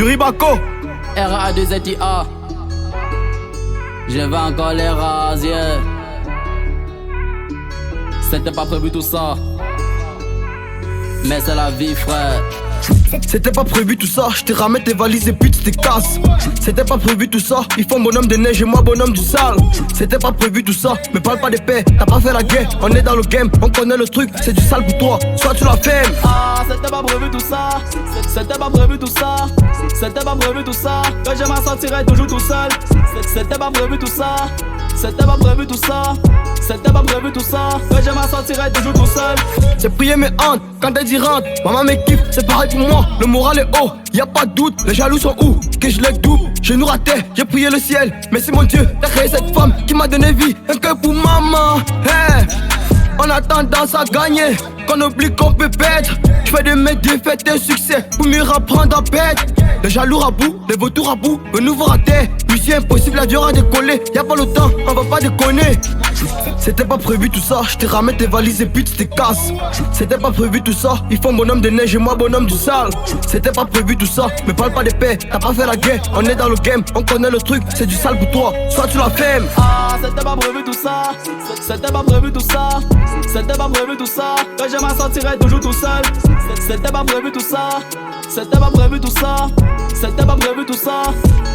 Yuri Bako. RA2ZIA. Je vais encore les raser. C'était pas prévu tout ça, mais c'est la vie, frère. C'était pas prévu tout ça, je te ramène tes valises et puis tu te casses. C'était pas prévu tout ça, ils font bonhomme de neige et moi bonhomme du sale. C'était pas prévu tout ça, mais parle pas de paix, t'as pas fait la guerre. On est dans le game, on connaît le truc, c'est du sale pour toi, soit tu la fermes. Ah, c'était pas prévu tout ça, c'était pas prévu tout ça, c'était pas prévu tout ça, que je m'en sortirais toujours tout seul. C'était pas prévu tout ça, c'était pas prévu tout ça, c'était pas prévu tout ça, que je m'en sortirais toujours tout seul. J'ai prié mes hantes, quand elle dit rentre, maman me kiffe, c'est pareil pour moi, le moral est haut, y a pas de doute, les jaloux sont où, que je les double, je nous ratais, j'ai prié le ciel, merci mon Dieu, t'as créé cette femme qui m'a donné vie, un cœur pour maman, hey. On a tendance à gagner, qu'on oublie qu'on peut perdre. J'fais de mes défaites un succès pour mieux apprendre à perdre. Les jaloux à bout, les vautours à bout, le nouveau raté. Puis c'est impossible, l'avion a décollé. Y'a pas le temps, on va pas déconner. C'était pas prévu tout ça, j'te ramène tes valises et puis tu te casses. C'était pas prévu tout ça, ils font bonhomme de neige et moi bonhomme du sale. C'était pas prévu tout ça, mais parle pas de paix, t'as pas fait la guerre. On est dans le game, on connaît le truc, c'est du sale pour toi, soit tu la fermes. Ah, c'était pas prévu tout ça, c'était pas prévu tout ça, c'était pas prévu tout ça, que je m'en sortirais toujours tout seul. C'était pas prévu tout ça, c'était pas prévu tout ça, c'était pas prévu tout ça.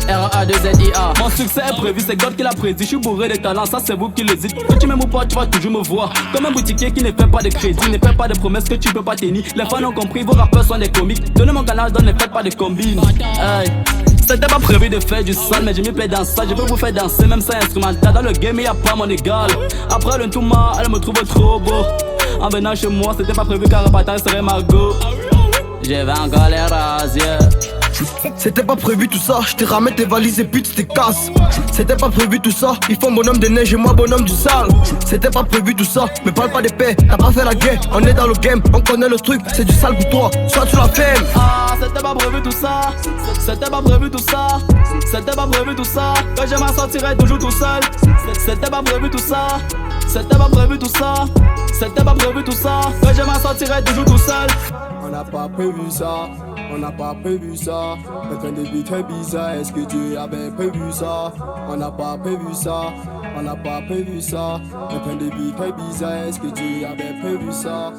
RA2ZIA. Mon succès est prévu, c'est God qui l'a prédit. Je suis bourré de talent, ça c'est vous qui le dites. Que tu m'aimes ou pas, tu vas toujours me voir comme un boutiquier qui ne fait pas de crédit, ne fait pas de promesses que tu peux pas tenir. Les fans ont compris, vos rappeurs sont des comiques. Donnez mon canal, ne faites pas de combine. Hey. C'était pas prévu de faire du sale, mais je m'y plais dans ça. Je peux vous faire danser, même sans instrumental. Dans le game, y'a pas mon égal. Après le Ntouma, elle me trouve trop beau. En venant chez moi, c'était pas prévu car Bataille serait Margot. Je vais encore les raser. C'était pas prévu tout ça, j'te ramène tes valises et puis tu te casses. C'était pas prévu tout ça, ils font bonhomme de neige et moi bonhomme du sale. C'était pas prévu tout ça, mais parle pas de paix, t'as pas fait la guerre. On est dans le game, on connaît le truc, c'est du sale pour toi, soit tu la fermes. Ah, c'était pas prévu tout ça, c'était pas prévu tout ça, c'était pas prévu tout ça, que je m'en sortirais toujours tout seul. C'était pas prévu tout ça, c'était pas prévu tout ça, c'était pas prévu tout ça, que je m'en sortirais toujours tout seul. On n'a pas prévu ça, on n'a pas prévu ça. Le train de vie très bizarre, est-ce que tu avais prévu ça? On n'a pas prévu ça, on n'a pas prévu ça. Le train de vie très bizarre, est-ce que tu avais prévu ça?